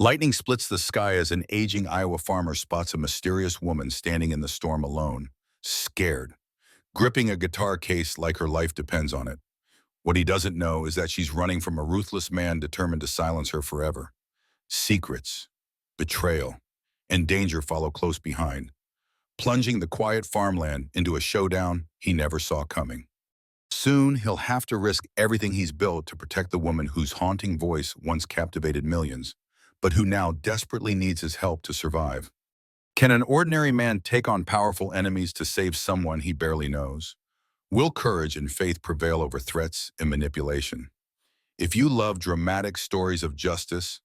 Lightning splits the sky as an aging Iowa farmer spots a mysterious woman standing in the storm alone, scared, gripping a guitar case like her life depends on it. What he doesn't know is that she's running from a ruthless man determined to silence her forever. Secrets, betrayal, and danger follow close behind, plunging the quiet farmland into a showdown he never saw coming. Soon, he'll have to risk everything he's built to protect the woman whose haunting voice once captivated millions, but who now desperately needs his help to survive. Can an ordinary man take on powerful enemies to save someone he barely knows? Will courage and faith prevail over threats and manipulation? If you love dramatic stories of justice,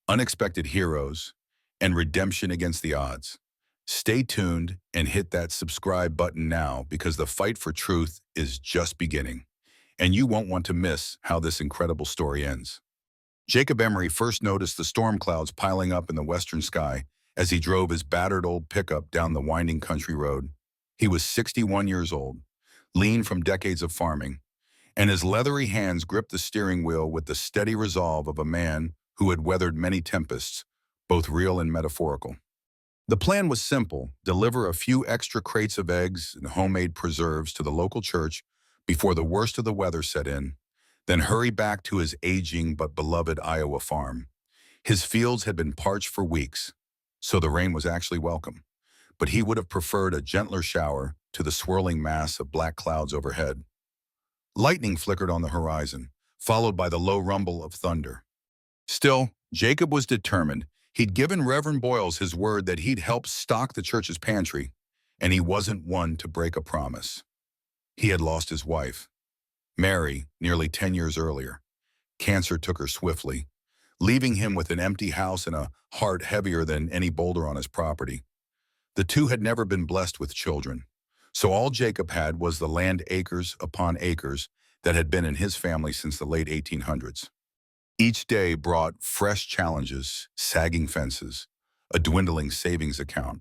unexpected heroes, and redemption against the odds, stay tuned and hit that subscribe button now because the fight for truth is just beginning, and you won't want to miss how this incredible story ends. Jacob Emery first noticed the storm clouds piling up in the western sky as he drove his battered old pickup down the winding country road. He was 61 years old, lean from decades of farming, and his leathery hands gripped the steering wheel with the steady resolve of a man who had weathered many tempests, both real and metaphorical. The plan was simple: deliver a few extra crates of eggs and homemade preserves to the local church before the worst of the weather set in, then hurry back to his aging but beloved Iowa farm. His fields had been parched for weeks, so the rain was actually welcome, but he would have preferred a gentler shower to the swirling mass of black clouds overhead. Lightning flickered on the horizon, followed by the low rumble of thunder. Still, Jacob was determined. He'd given Reverend Boyles his word that he'd help stock the church's pantry, and he wasn't one to break a promise. He had lost his wife, Mary, nearly 10 years earlier. Cancer took her swiftly, leaving him with an empty house and a heart heavier than any boulder on his property. The two had never been blessed with children, so all Jacob had was the land acres upon acres that had been in his family since the late 1800s. Each day brought fresh challenges, sagging fences, a dwindling savings account,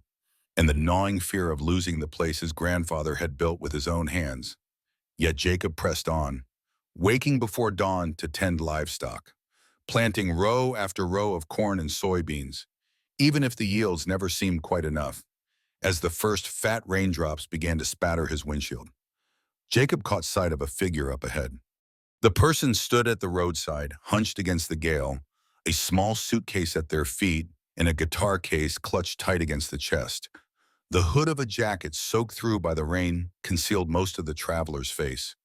and the gnawing fear of losing the place his grandfather had built with his own hands. Yet Jacob pressed on, waking before dawn to tend livestock, planting row after row of corn and soybeans, even if the yields never seemed quite enough. As the first fat raindrops began to spatter his windshield, Jacob caught sight of a figure up ahead. The person stood at the roadside, hunched against the gale, a small suitcase at their feet and a guitar case clutched tight against the chest. The hood of a jacket soaked through by the rain concealed most of the traveler's face.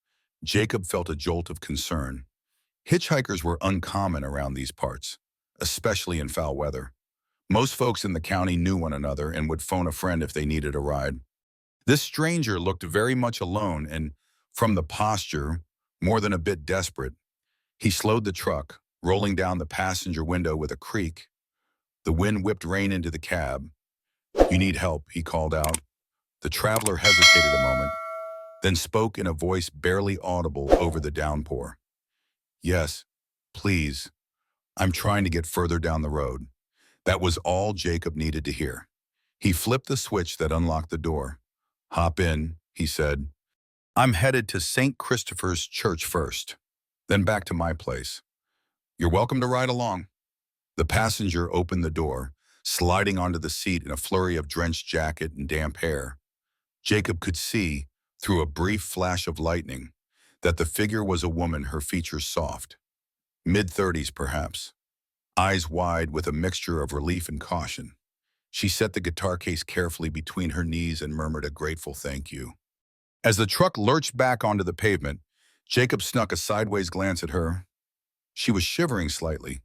Jacob felt a jolt of concern. Hitchhikers were uncommon around these parts, especially in foul weather. Most folks in the county knew one another and would phone a friend if they needed a ride. This stranger looked very much alone and, from the posture, more than a bit desperate. He slowed the truck, rolling down the passenger window with a creak. The wind whipped rain into the cab. "You need help," he called out. The traveler hesitated a moment, then spoke in a voice barely audible over the downpour. "Yes, please. I'm trying to get further down the road." That was all Jacob needed to hear. He flipped the switch that unlocked the door. "Hop in," he said. "I'm headed to St. Christopher's Church first, then back to my place. You're welcome to ride along." The passenger opened the door, sliding onto the seat in a flurry of drenched jacket and damp hair. Jacob could see, through a brief flash of lightning, that the figure was a woman, her features soft. Mid-30s, perhaps. Eyes wide with a mixture of relief and caution. She set the guitar case carefully between her knees and murmured a grateful thank you. As the truck lurched back onto the pavement, Jacob snuck a sideways glance at her. She was shivering slightly,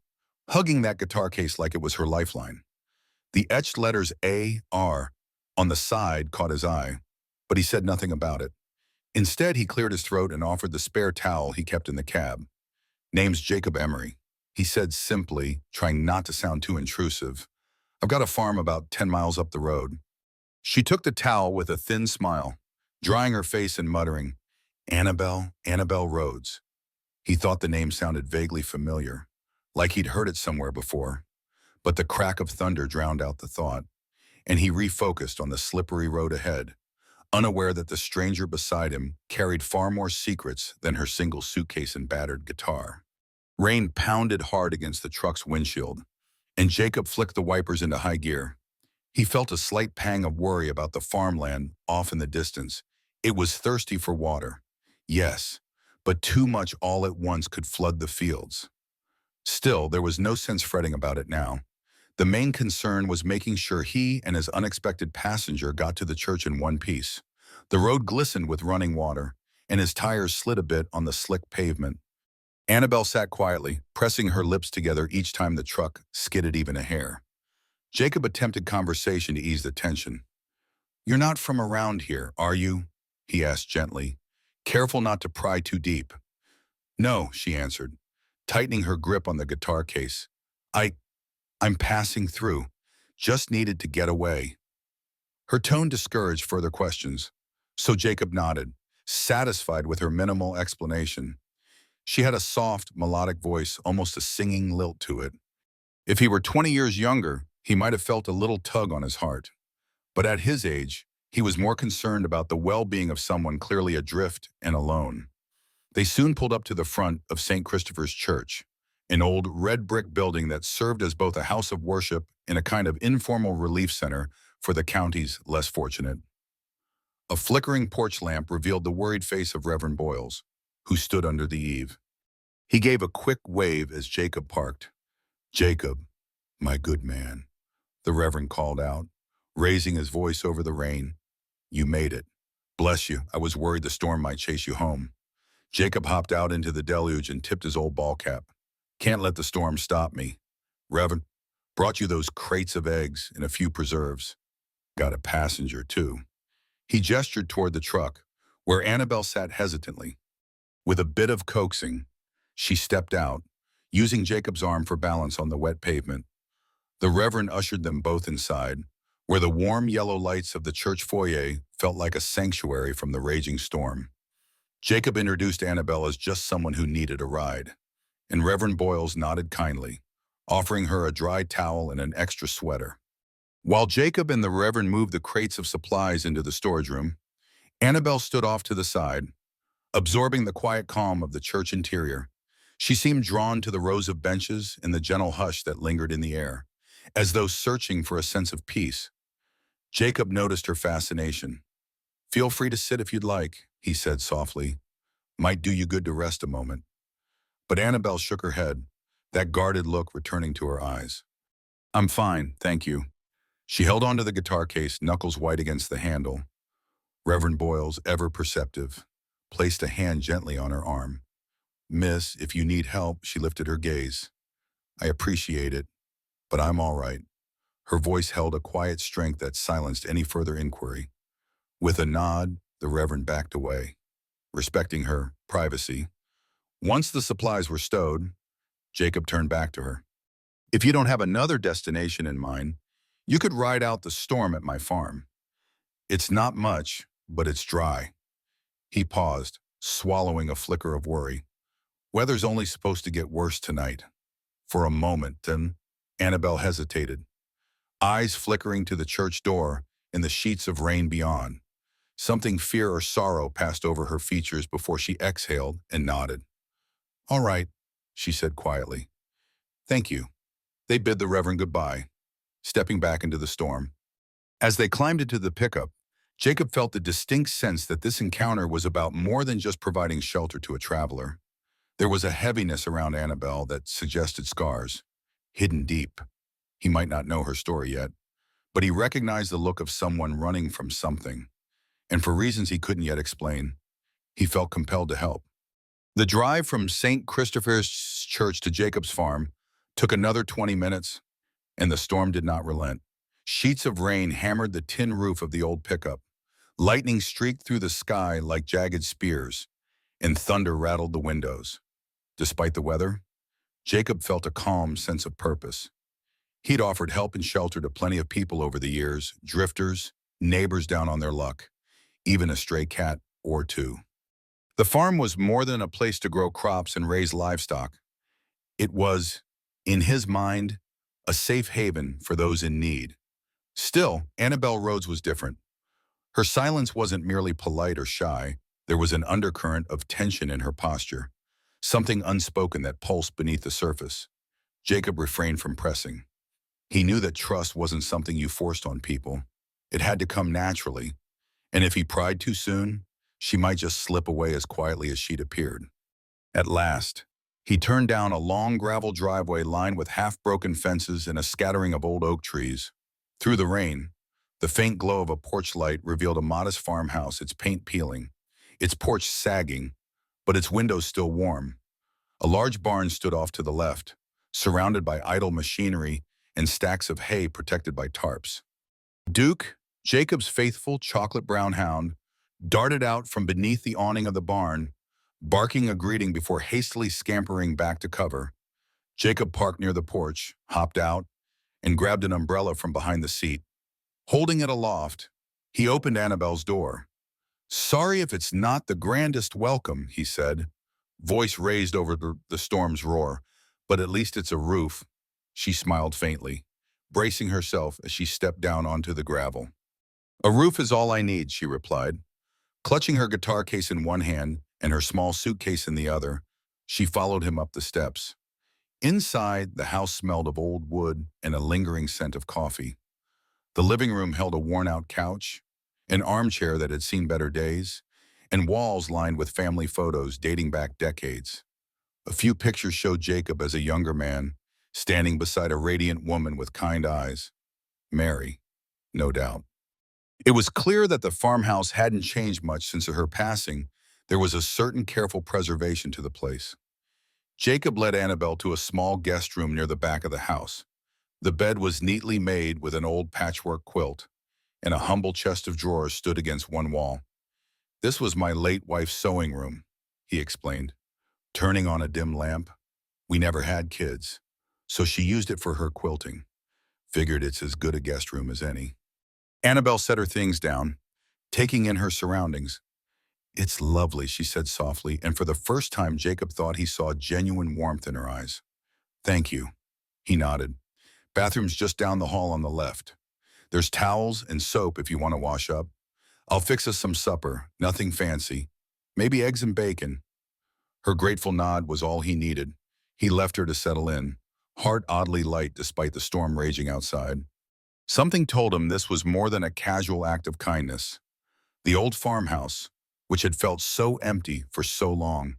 hugging that guitar case like it was her lifeline. The etched letters A.R. on the side caught his eye, but he said nothing about it. Instead, he cleared his throat and offered the spare towel he kept in the cab. "Name's Jacob Emery," he said simply, trying not to sound too intrusive. "I've got a farm about 10 miles up the road." She took the towel with a thin smile, drying her face and muttering, Annabelle Rhodes." He thought the name sounded vaguely familiar, like he'd heard it somewhere before, but the crack of thunder drowned out the thought, and he refocused on the slippery road ahead, unaware that the stranger beside him carried far more secrets than her single suitcase and battered guitar. Rain pounded hard against the truck's windshield, and Jacob flicked the wipers into high gear. He felt a slight pang of worry about the farmland off in the distance. It was thirsty for water. Yes, but too much all at once could flood the fields. Still, there was no sense fretting about it now. The main concern was making sure he and his unexpected passenger got to the church in one piece. The road glistened with running water, and his tires slid a bit on the slick pavement. Annabelle sat quietly, pressing her lips together each time the truck skidded even a hair. Jacob attempted conversation to ease the tension. "You're not from around here, are you?" he asked gently, careful not to pry too deep. "No," she answered, tightening her grip on the guitar case. I, I'm passing through. Just needed to get away." Her tone discouraged further questions, so Jacob nodded, satisfied with her minimal explanation. She had a soft, melodic voice, almost a singing lilt to it. If he were 20 years younger, he might have felt a little tug on his heart. But at his age, he was more concerned about the well-being of someone clearly adrift and alone. They soon pulled up to the front of St. Christopher's Church, an old red brick building that served as both a house of worship and a kind of informal relief center for the county's less fortunate. A flickering porch lamp revealed the worried face of Reverend Boyles, who stood under the eave. He gave a quick wave as Jacob parked. "Jacob, my good man," the Reverend called out, raising his voice over the rain. "You made it. Bless you, I was worried the storm might chase you home." Jacob hopped out into the deluge and tipped his old ball cap. "Can't let the storm stop me. Reverend, brought you those crates of eggs and a few preserves. Got a passenger, too." He gestured toward the truck, where Annabelle sat hesitantly. With a bit of coaxing, she stepped out, using Jacob's arm for balance on the wet pavement. The Reverend ushered them both inside, where the warm yellow lights of the church foyer felt like a sanctuary from the raging storm. Jacob introduced Annabelle as just someone who needed a ride, and Reverend Boyles nodded kindly, offering her a dry towel and an extra sweater. While Jacob and the Reverend moved the crates of supplies into the storage room, Annabelle stood off to the side, absorbing the quiet calm of the church interior. She seemed drawn to the rows of benches and the gentle hush that lingered in the air, as though searching for a sense of peace. Jacob noticed her fascination. "Feel free to sit if you'd like," he said softly. "Might do you good to rest a moment." But Annabelle shook her head, that guarded look returning to her eyes. "I'm fine, thank you." She held onto the guitar case, knuckles white against the handle. Reverend Boyles, ever perceptive, placed a hand gently on her arm. "Miss, if you need help," she lifted her gaze. "I appreciate it, but I'm all right." Her voice held a quiet strength that silenced any further inquiry. With a nod, the Reverend backed away, respecting her privacy. Once the supplies were stowed, Jacob turned back to her. "If you don't have another destination in mind, you could ride out the storm at my farm. It's not much, but it's dry." He paused, swallowing a flicker of worry. "Weather's only supposed to get worse tonight." For a moment, then, Annabelle hesitated, eyes flickering to the church door and the sheets of rain beyond. Something fear or sorrow passed over her features before she exhaled and nodded. "All right," she said quietly. "Thank you." They bid the Reverend goodbye, stepping back into the storm. As they climbed into the pickup, Jacob felt the distinct sense that this encounter was about more than just providing shelter to a traveler. There was a heaviness around Annabelle that suggested scars, hidden deep. He might not know her story yet, but he recognized the look of someone running from something, and for reasons he couldn't yet explain, he felt compelled to help. The drive from St. Christopher's Church to Jacob's farm took another 20 minutes, and the storm did not relent. Sheets of rain hammered the tin roof of the old pickup. Lightning streaked through the sky like jagged spears, and thunder rattled the windows. Despite the weather, Jacob felt a calm sense of purpose. He'd offered help and shelter to plenty of people over the years, drifters, neighbors down on their luck, even a stray cat or two. The farm was more than a place to grow crops and raise livestock. It was, in his mind, a safe haven for those in need. Still, Annabelle Rhodes was different. Her silence wasn't merely polite or shy. There was an undercurrent of tension in her posture, something unspoken that pulsed beneath the surface. Jacob refrained from pressing. He knew that trust wasn't something you forced on people. It had to come naturally, and if he pried too soon, she might just slip away as quietly as she'd appeared. At last, he turned down a long gravel driveway lined with half-broken fences and a scattering of old oak trees. Through the rain, the faint glow of a porch light revealed a modest farmhouse, its paint peeling, its porch sagging, but its windows still warm. A large barn stood off to the left, surrounded by idle machinery and stacks of hay protected by tarps. Duke, Jacob's faithful chocolate-brown hound, darted out from beneath the awning of the barn, barking a greeting before hastily scampering back to cover. Jacob parked near the porch, hopped out, and grabbed an umbrella from behind the seat. Holding it aloft, he opened Annabelle's door. "Sorry if it's not the grandest welcome," he said, voice raised over the storm's roar, "but at least it's a roof." She smiled faintly, bracing herself as she stepped down onto the gravel. "A roof is all I need," she replied. Clutching her guitar case in one hand and her small suitcase in the other, she followed him up the steps. Inside, the house smelled of old wood and a lingering scent of coffee. The living room held a worn-out couch, an armchair that had seen better days, and walls lined with family photos dating back decades. A few pictures showed Jacob as a younger man, standing beside a radiant woman with kind eyes. Mary, no doubt. It was clear that the farmhouse hadn't changed much since her passing. There was a certain careful preservation to the place. Jacob led Annabelle to a small guest room near the back of the house. The bed was neatly made with an old patchwork quilt, and a humble chest of drawers stood against one wall. "This was my late wife's sewing room," he explained, turning on a dim lamp. "We never had kids, so she used it for her quilting. Figured it's as good a guest room as any." Annabelle set her things down, taking in her surroundings. "It's lovely," she said softly, and for the first time Jacob thought he saw genuine warmth in her eyes. "Thank you," he nodded. "Bathroom's just down the hall on the left. There's towels and soap if you want to wash up. I'll fix us some supper, nothing fancy. Maybe eggs and bacon." Her grateful nod was all he needed. He left her to settle in, heart oddly light despite the storm raging outside. Something told him this was more than a casual act of kindness. The old farmhouse, which had felt so empty for so long,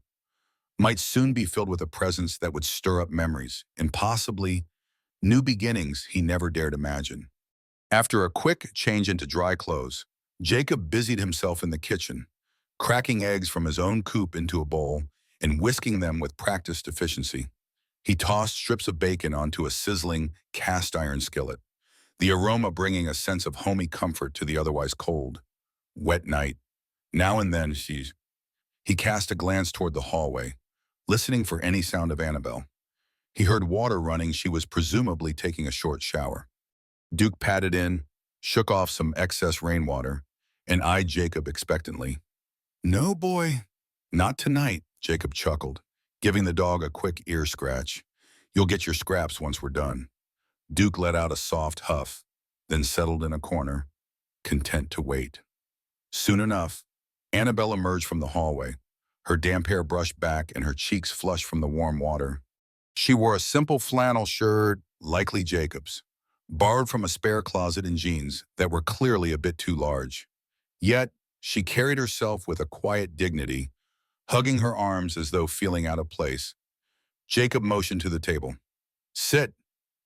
might soon be filled with a presence that would stir up memories and possibly new beginnings he never dared imagine. After a quick change into dry clothes, Jacob busied himself in the kitchen, cracking eggs from his own coop into a bowl and whisking them with practiced efficiency. He tossed strips of bacon onto a sizzling cast iron skillet, the aroma bringing a sense of homey comfort to the otherwise cold, wet night. Now and then he cast a glance toward the hallway, listening for any sound of Annabelle. He heard water running. She was presumably taking a short shower. Duke padded in, shook off some excess rainwater, and eyed Jacob expectantly. "No, boy, not tonight," Jacob chuckled, giving the dog a quick ear scratch. "You'll get your scraps once we're done." Duke let out a soft huff, then settled in a corner, content to wait. Soon enough, Annabelle emerged from the hallway, her damp hair brushed back and her cheeks flushed from the warm water. She wore a simple flannel shirt, likely Jacob's, borrowed from a spare closet and jeans that were clearly a bit too large. Yet, she carried herself with a quiet dignity, hugging her arms as though feeling out of place. Jacob motioned to the table. "Sit.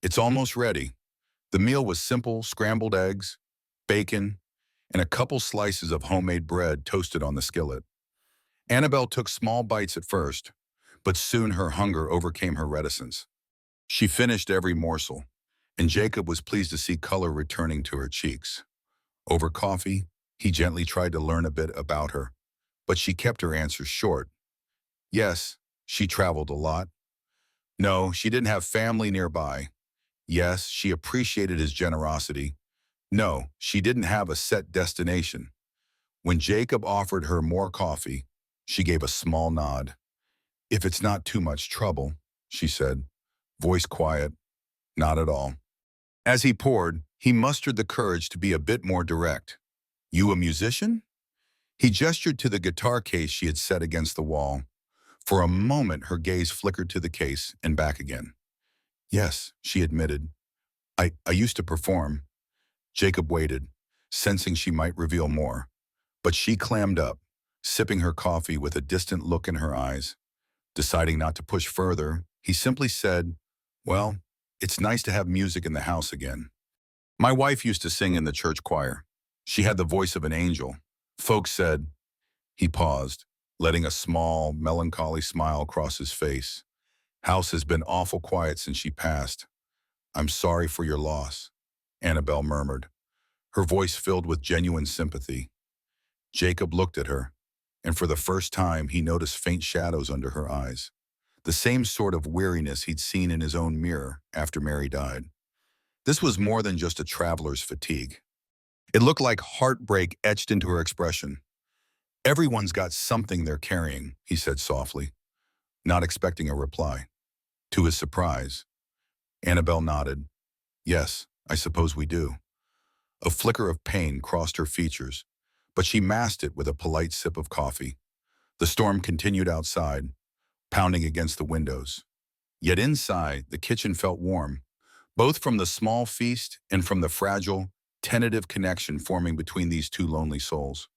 It's almost ready." The meal was simple: scrambled eggs, bacon, and a couple slices of homemade bread toasted on the skillet. Annabelle took small bites at first, but soon her hunger overcame her reticence. She finished every morsel, and Jacob was pleased to see color returning to her cheeks. Over coffee, he gently tried to learn a bit about her, but she kept her answers short. Yes, she traveled a lot. No, she didn't have family nearby. Yes, she appreciated his generosity. No, she didn't have a set destination. When Jacob offered her more coffee, she gave a small nod. "If it's not too much trouble," she said, voice quiet. "Not at all." As he poured, he mustered the courage to be a bit more direct. "You a musician?" He gestured to the guitar case she had set against the wall. For a moment, her gaze flickered to the case and back again. "Yes," she admitted, I used to perform. Jacob waited, sensing she might reveal more. But she clammed up, sipping her coffee with a distant look in her eyes. Deciding not to push further, he simply said, "Well, it's nice to have music in the house again. My wife used to sing in the church choir. She had the voice of an angel. Folks said." He paused, letting a small, melancholy smile cross his face. "House has been awful quiet since she passed. I'm sorry for your loss," Annabelle murmured, her voice filled with genuine sympathy. Jacob looked at her, and for the first time he noticed faint shadows under her eyes, the same sort of weariness he'd seen in his own mirror after Mary died. This was more than just a traveler's fatigue. It looked like heartbreak etched into her expression. "Everyone's got something they're carrying," he said softly, not expecting a reply. To his surprise, Annabelle nodded. "Yes, I suppose we do." A flicker of pain crossed her features, but she masked it with a polite sip of coffee. The storm continued outside, pounding against the windows. Yet inside, the kitchen felt warm, both from the small feast and from the fragile, tentative connection forming between these two lonely souls.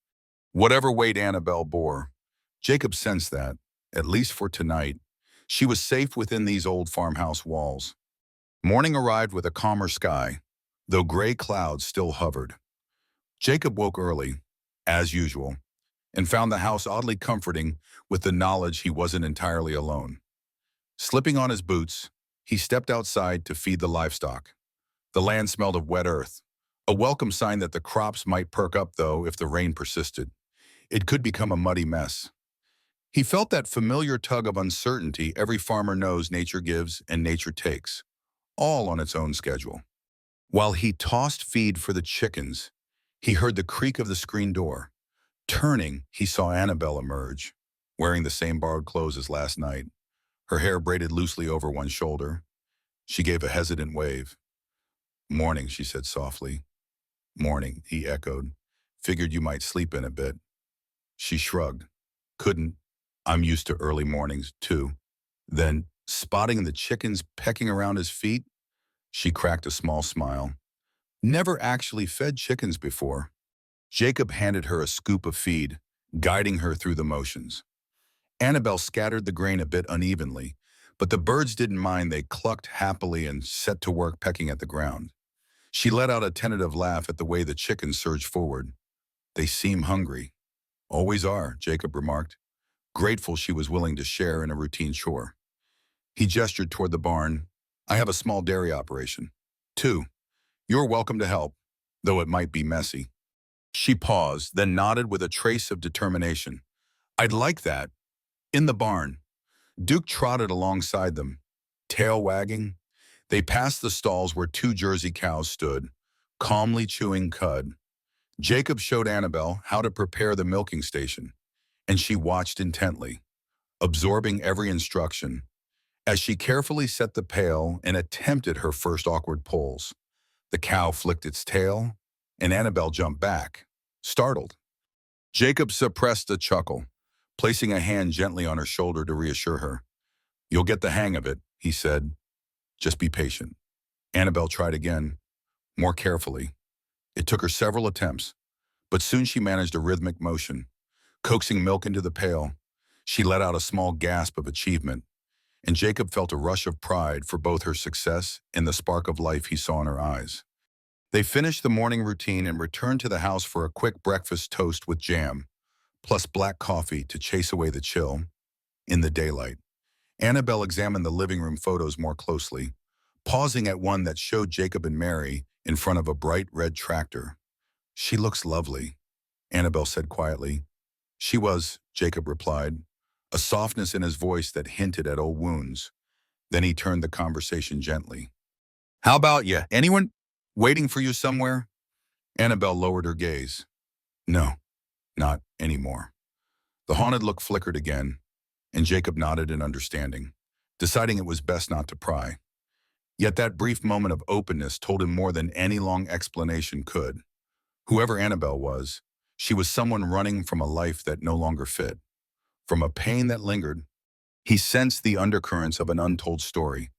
Whatever weight Annabelle bore, Jacob sensed that, at least for tonight, she was safe within these old farmhouse walls. Morning arrived with a calmer sky, though gray clouds still hovered. Jacob woke early, as usual, and found the house oddly comforting with the knowledge he wasn't entirely alone. Slipping on his boots, he stepped outside to feed the livestock. The land smelled of wet earth, a welcome sign that the crops might perk up, though, if the rain persisted. It could become a muddy mess. He felt that familiar tug of uncertainty every farmer knows nature gives and nature takes, all on its own schedule. While he tossed feed for the chickens, he heard the creak of the screen door. Turning, he saw Annabelle emerge, wearing the same borrowed clothes as last night, her hair braided loosely over one shoulder. She gave a hesitant wave. "Morning," she said softly. "Morning," he echoed. "Figured you might sleep in a bit." She shrugged. "Couldn't. I'm used to early mornings, too." Then, spotting the chickens pecking around his feet, she cracked a small smile. Never actually fed chickens before. Jacob handed her a scoop of feed, guiding her through the motions. Annabelle scattered the grain a bit unevenly, but the birds didn't mind. They clucked happily and set to work pecking at the ground. She let out a tentative laugh at the way the chickens surged forward. "They seem hungry." "Always are," Jacob remarked, grateful she was willing to share in a routine chore. He gestured toward the barn. "I have a small dairy operation. 2. You're welcome to help, though it might be messy." She paused, then nodded with a trace of determination. "I'd like that." In the barn, Duke trotted alongside them, tail wagging. They passed the stalls where 2 Jersey cows stood, calmly chewing cud. Jacob showed Annabelle how to prepare the milking station, and she watched intently, absorbing every instruction. As she carefully set the pail and attempted her first awkward pulls, the cow flicked its tail, and Annabelle jumped back, startled. Jacob suppressed a chuckle, placing a hand gently on her shoulder to reassure her. "You'll get the hang of it," he said. "Just be patient." Annabelle tried again, more carefully. It took her several attempts, but soon she managed a rhythmic motion. Coaxing milk into the pail, she let out a small gasp of achievement, and Jacob felt a rush of pride for both her success and the spark of life he saw in her eyes. They finished the morning routine and returned to the house for a quick breakfast toast with jam, plus black coffee to chase away the chill. In the daylight, Annabelle examined the living room photos more closely, pausing at one that showed Jacob and Mary in front of a bright red tractor. "She looks lovely," Annabelle said quietly. "She was," Jacob replied, a softness in his voice that hinted at old wounds. Then he turned the conversation gently. "How about you? Anyone waiting for you somewhere?" Annabelle lowered her gaze. "No, not anymore." The haunted look flickered again, and Jacob nodded in understanding, deciding it was best not to pry. Yet that brief moment of openness told him more than any long explanation could. Whoever Annabelle was, she was someone running from a life that no longer fit, from a pain that lingered. He sensed the undercurrents of an untold story,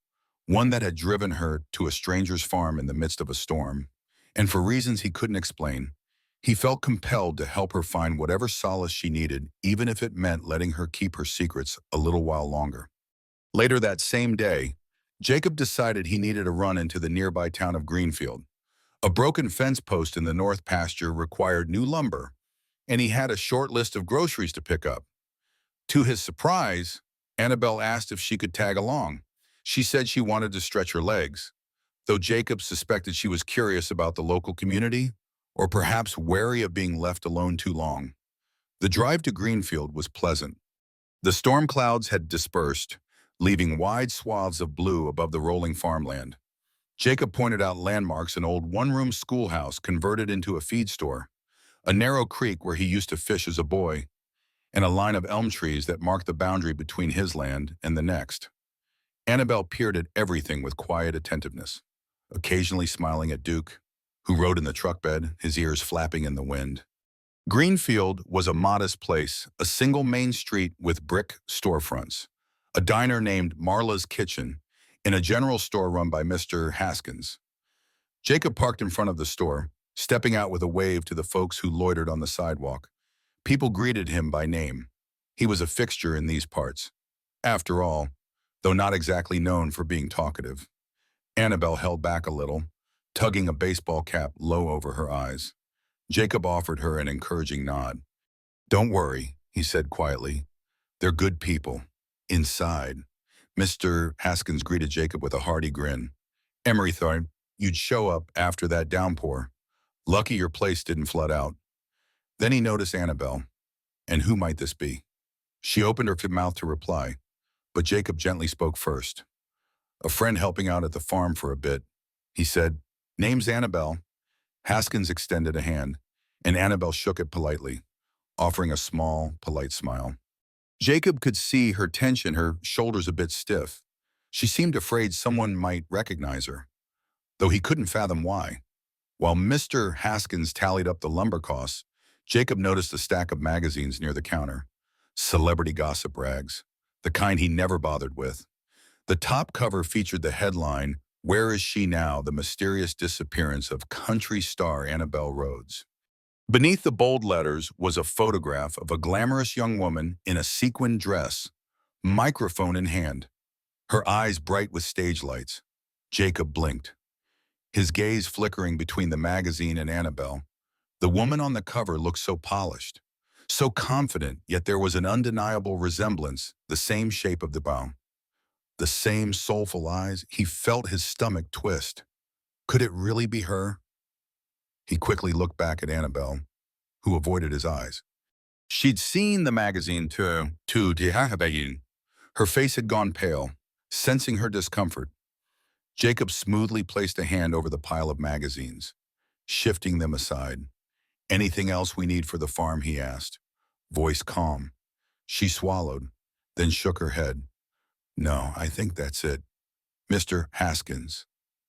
one that had driven her to a stranger's farm in the midst of a storm. And for reasons he couldn't explain, he felt compelled to help her find whatever solace she needed, even if it meant letting her keep her secrets a little while longer. Later that same day, Jacob decided he needed a run into the nearby town of Greenfield. A broken fence post in the north pasture required new lumber, and he had a short list of groceries to pick up. To his surprise, Annabelle asked if she could tag along. She said she wanted to stretch her legs, though Jacob suspected she was curious about the local community, or perhaps wary of being left alone too long. The drive to Greenfield was pleasant. The storm clouds had dispersed, leaving wide swaths of blue above the rolling farmland. Jacob pointed out landmarks: an old one-room schoolhouse converted into a feed store, a narrow creek where he used to fish as a boy, and a line of elm trees that marked the boundary between his land and the next. Annabelle peered at everything with quiet attentiveness, occasionally smiling at Duke, who rode in the truck bed, his ears flapping in the wind. Greenfield was a modest place, a single main street with brick storefronts, a diner named Marla's Kitchen, and a general store run by Mr. Haskins. Jacob parked in front of the store, stepping out with a wave to the folks who loitered on the sidewalk. People greeted him by name. He was a fixture in these parts. After all, though not exactly known for being talkative. Annabelle held back a little, tugging a baseball cap low over her eyes. Jacob offered her an encouraging nod. "Don't worry," he said quietly. "They're good people. Inside." Mr. Haskins greeted Jacob with a hearty grin. "Emery thought you'd show up after that downpour. Lucky your place didn't flood out." Then he noticed Annabelle. And who might this be? She opened her mouth to reply, but Jacob gently spoke first. "A friend helping out at the farm for a bit," he said. "Name's Annabelle." Haskins extended a hand, and Annabelle shook it politely, offering a small, polite smile. Jacob could see her tension, her shoulders a bit stiff. She seemed afraid someone might recognize her, though he couldn't fathom why. While Mr. Haskins tallied up the lumber costs, Jacob noticed a stack of magazines near the counter. Celebrity gossip rags, the kind he never bothered with. The top cover featured the headline, "Where is she now? The mysterious disappearance of country star Annabelle Rhodes." Beneath the bold letters was a photograph of a glamorous young woman in a sequined dress, microphone in hand, her eyes bright with stage lights. Jacob blinked, his gaze flickering between the magazine and Annabelle. The woman on the cover looked so polished, so confident, yet there was an undeniable resemblance, the same shape of the brow, the same soulful eyes. He felt his stomach twist. Could it really be her? He quickly looked back at Annabelle, who avoided his eyes. She'd seen the magazine too. Her face had gone pale, sensing her discomfort. Jacob smoothly placed a hand over the pile of magazines, shifting them aside. "Anything else we need for the farm?" he asked, voice calm. She swallowed, then shook her head. "No, I think that's it." Mr. Haskins,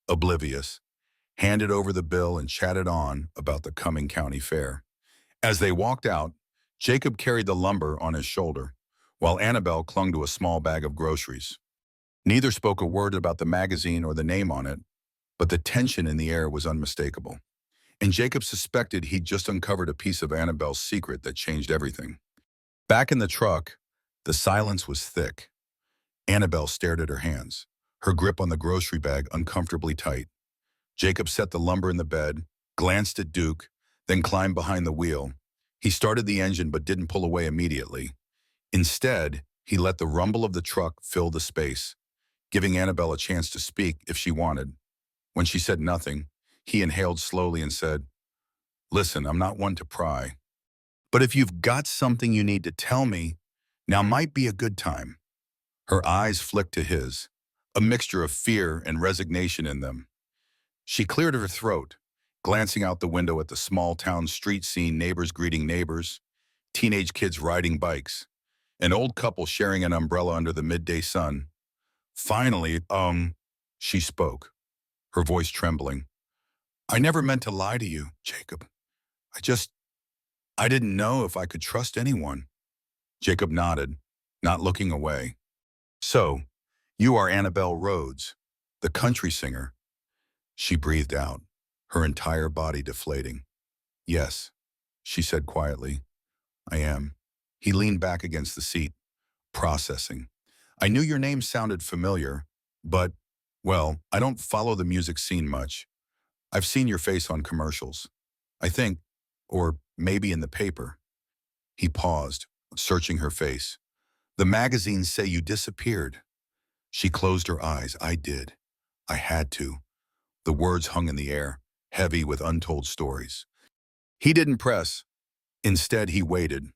oblivious, handed over the bill and chatted on about the coming county fair. As they walked out, Jacob carried the lumber on his shoulder, while Annabelle clung to a small bag of groceries. Neither spoke a word about the magazine or the name on it, but the tension in the air was unmistakable. And Jacob suspected he'd just uncovered a piece of Annabelle's secret that changed everything. Back in the truck, the silence was thick. Annabelle stared at her hands, her grip on the grocery bag uncomfortably tight. Jacob set the lumber in the bed, glanced at Duke, then climbed behind the wheel. He started the engine but didn't pull away immediately. Instead, he let the rumble of the truck fill the space, giving Annabelle a chance to speak if she wanted. When she said nothing, he inhaled slowly and said, "Listen, I'm not one to pry, but if you've got something you need to tell me, now might be a good time." Her eyes flicked to his, a mixture of fear and resignation in them. She cleared her throat, glancing out the window at the small town street scene, neighbors greeting neighbors, teenage kids riding bikes, an old couple sharing an umbrella under the midday sun. Finally, she spoke, her voice trembling. "I never meant to lie to you, Jacob. I didn't know if I could trust anyone." Jacob nodded, not looking away. "So, you are Annabelle Rhodes." The country singer. She breathed out, her entire body deflating. Yes, she said quietly. I am. He leaned back against the seat, processing. I knew your name sounded familiar, but, well, I don't follow the music scene much. I've seen your face on commercials. I think, or maybe in the paper. He paused, searching her face. The magazines say you disappeared. She closed her eyes. I did. I had to. The words hung in the air, heavy with untold stories. He didn't press. Instead, he waited.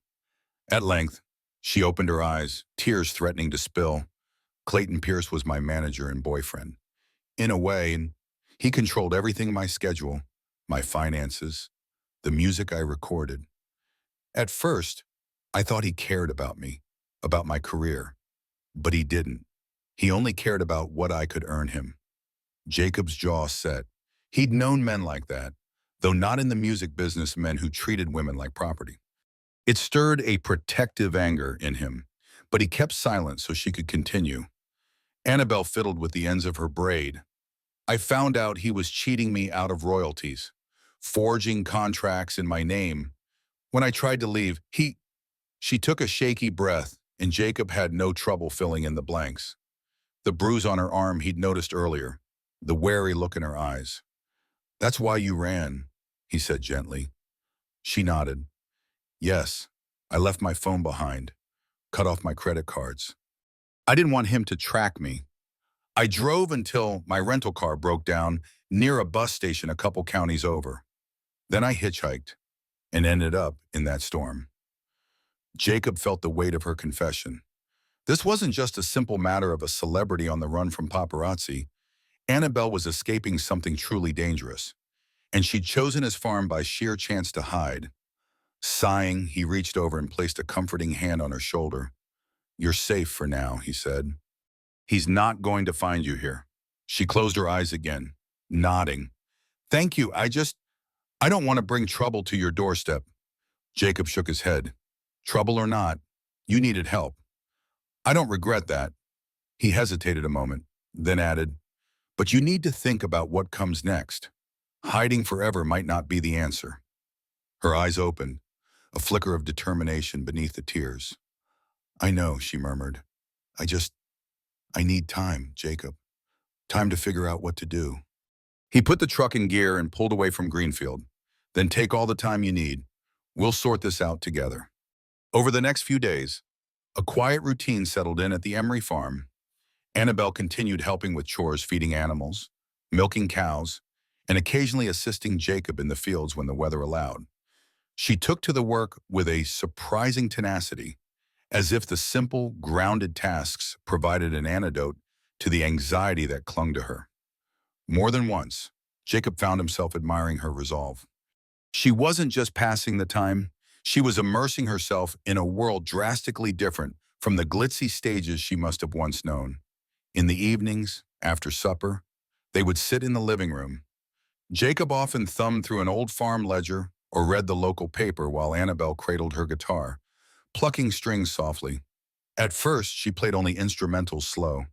At length, she opened her eyes, tears threatening to spill. Clayton Pierce was my manager and boyfriend. In a way, and he controlled everything: my schedule, my finances, the music I recorded. At first, I thought he cared about me, about my career. But he didn't. He only cared about what I could earn him. Jacob's jaw set. He'd known men like that, though not in the music business, men who treated women like property. It stirred a protective anger in him, but he kept silent so she could continue. Annabelle fiddled with the ends of her braid. I found out he was cheating me out of royalties, forging contracts in my name. When I tried to leave, she took a shaky breath, and Jacob had no trouble filling in the blanks. The bruise on her arm he'd noticed earlier, the wary look in her eyes. That's why you ran, he said gently. She nodded. Yes, I left my phone behind, cut off my credit cards. I didn't want him to track me. I drove until my rental car broke down near a bus station a couple counties over. Then I hitchhiked and ended up in that storm. Jacob felt the weight of her confession. This wasn't just a simple matter of a celebrity on the run from paparazzi. Annabelle was escaping something truly dangerous, and she'd chosen his farm by sheer chance to hide. Sighing, he reached over and placed a comforting hand on her shoulder. You're safe for now, he said. He's not going to find you here. She closed her eyes again, nodding. Thank you, I don't want to bring trouble to your doorstep. Jacob shook his head. Trouble or not, you needed help. I don't regret that. He hesitated a moment, then added, but you need to think about what comes next. Hiding forever might not be the answer. Her eyes opened, a flicker of determination beneath the tears. I know, she murmured. I need time, Jacob. Time to figure out what to do. He put the truck in gear and pulled away from Greenfield. Then take all the time you need. We'll sort this out together. Over the next few days, a quiet routine settled in at the Emery farm. Annabelle continued helping with chores, feeding animals, milking cows, and occasionally assisting Jacob in the fields when the weather allowed. She took to the work with a surprising tenacity, as if the simple, grounded tasks provided an antidote to the anxiety that clung to her. More than once, Jacob found himself admiring her resolve. She wasn't just passing the time, she was immersing herself in a world drastically different from the glitzy stages she must have once known. In the evenings, after supper, they would sit in the living room. Jacob often thumbed through an old farm ledger or read the local paper while Annabelle cradled her guitar, plucking strings softly. At first, she played only instrumentals slow,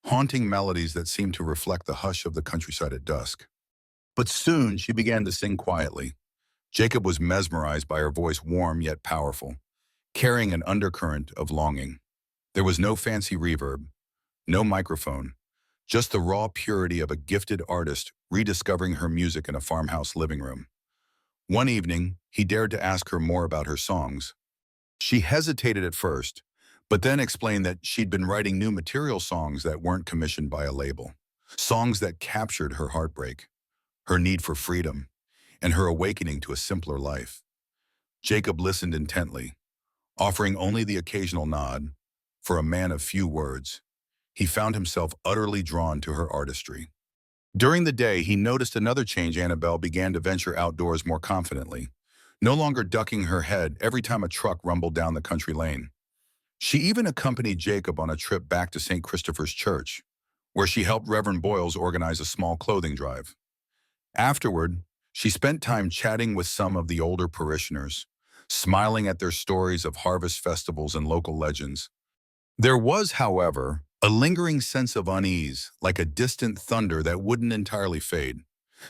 haunting melodies that seemed to reflect the hush of the countryside at dusk. But soon she began to sing quietly. Jacob was mesmerized by her voice, warm yet powerful, carrying an undercurrent of longing. There was no fancy reverb, no microphone, just the raw purity of a gifted artist rediscovering her music in a farmhouse living room. One evening, he dared to ask her more about her songs. She hesitated at first, but then explained that she'd been writing new material songs that weren't commissioned by a label. Songs that captured her heartbreak, her need for freedom, and her awakening to a simpler life. Jacob listened intently, offering only the occasional nod. For a man of few words, he found himself utterly drawn to her artistry. During the day, he noticed another change. Annabelle began to venture outdoors more confidently, no longer ducking her head every time a truck rumbled down the country lane. She even accompanied Jacob on a trip back to St. Christopher's Church, where she helped Reverend Boyles organize a small clothing drive. Afterward, she spent time chatting with some of the older parishioners, smiling at their stories of harvest festivals and local legends. There was, however, A lingering sense of unease, like a distant thunder that wouldn't entirely fade.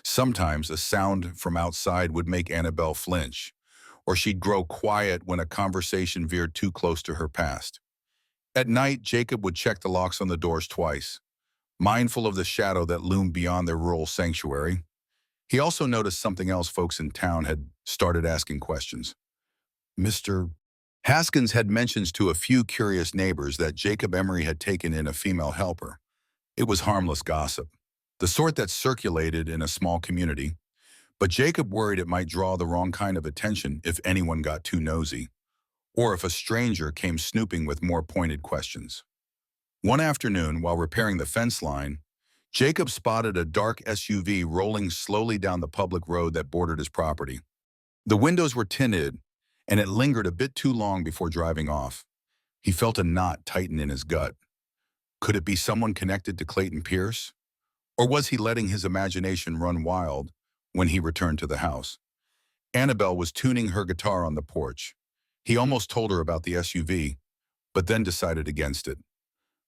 Sometimes a sound from outside would make Annabelle flinch, or she'd grow quiet when a conversation veered too close to her past. At night, Jacob would check the locks on the doors twice, mindful of the shadow that loomed beyond their rural sanctuary. He also noticed something else. Folks in town had started asking questions. Mr. Haskins had mentions to a few curious neighbors that Jacob Emery had taken in a female helper. It was harmless gossip, the sort that circulated in a small community, but Jacob worried it might draw the wrong kind of attention if anyone got too nosy, or if a stranger came snooping with more pointed questions. One afternoon, while repairing the fence line, Jacob spotted a dark SUV rolling slowly down the public road that bordered his property. The windows were tinted, and it lingered a bit too long before driving off. He felt a knot tighten in his gut. Could it be someone connected to Clayton Pierce? Or was he letting his imagination run wild when he returned to the house? Annabelle was tuning her guitar on the porch. He almost told her about the SUV, but then decided against it.